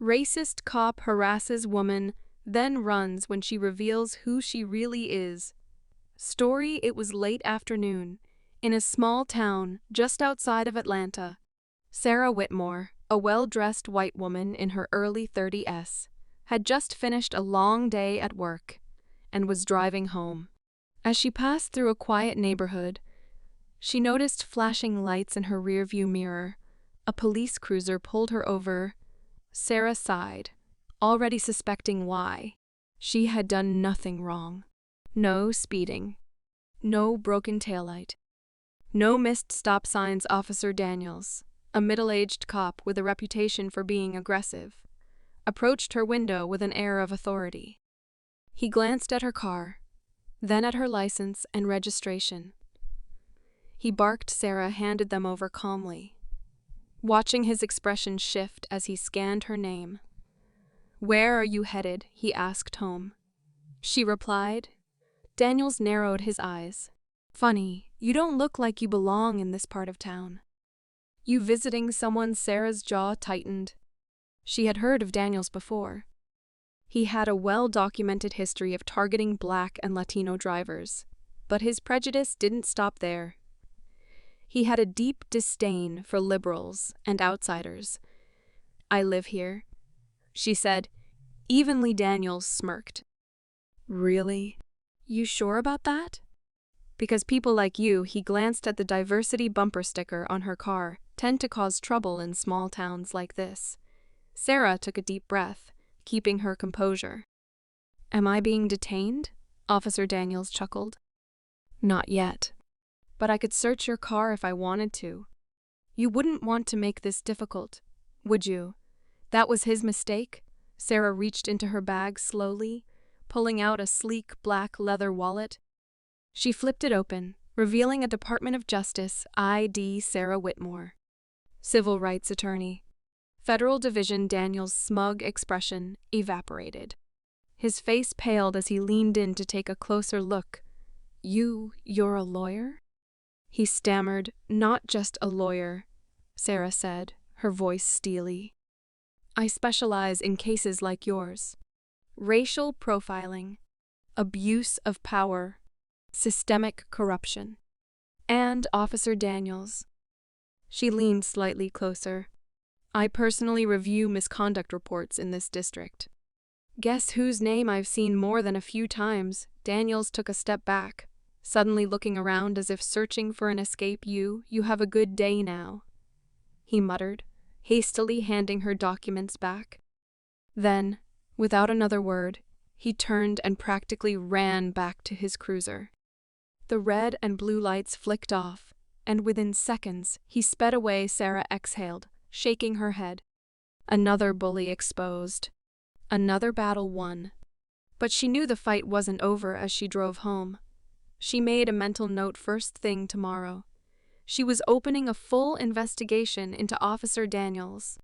Racist cop harasses woman, then runs when she reveals who she really is. Story: It was late afternoon, in a small town just outside of Atlanta. Sarah Whitmore, a well-dressed white woman in her early 30s, had just finished a long day at work and was driving home. As she passed through a quiet neighborhood, she noticed flashing lights in her rearview mirror. A police cruiser pulled her over. Sarah sighed, already suspecting why. She had done nothing wrong. No speeding. No broken taillight. No missed stop signs. Officer Daniels, a middle-aged cop with a reputation for being aggressive, approached her window with an air of authority. He glanced at her car, then at her license and registration. He barked. Sarah handed them over calmly, watching his expression shift as he scanned her name. "Where are you headed?" he asked. "Home," she replied. Daniels narrowed his eyes. "Funny, you don't look like you belong in this part of town." "You visiting someone?" Sarah's jaw tightened. She had heard of Daniels before. He had a well-documented history of targeting Black and Latino drivers, but his prejudice didn't stop there. He had a deep disdain for liberals and outsiders. "I live here," she said. Evenly. Daniels smirked. "Really? You sure about that?" "Because people like you," he glanced at the diversity bumper sticker on her car, "tend to cause trouble in small towns like this." Sarah took a deep breath, keeping her composure. "Am I being detained?" Officer Daniels chuckled. "Not yet. But I could search your car if I wanted to." "You wouldn't want to make this difficult, would you?" That was his mistake. Sarah reached into her bag slowly, pulling out a sleek black leather wallet. She flipped it open, revealing a Department of Justice ID. Sarah Whitmore, civil rights attorney. Federal Division. Daniels' smug expression evaporated. His face paled as he leaned in to take a closer look. You're a lawyer?" He stammered. "Not just a lawyer," Sarah said, her voice steely. "I specialize in cases like yours. Racial profiling, abuse of power, systemic corruption." "And Officer Daniels." She leaned slightly closer. "I personally review misconduct reports in this district." "Guess whose name I've seen more than a few times?" Daniels took a step back, suddenly looking around as if searching for an escape. You have a good day now," he muttered, hastily handing her documents back. Then, without another word, he turned and practically ran back to his cruiser. The red and blue lights flicked off, and within seconds he sped away. Sarah exhaled, shaking her head. Another bully exposed. Another battle won. But she knew the fight wasn't over as she drove home. She made a mental note: first thing tomorrow, she was opening a full investigation into Officer Daniels.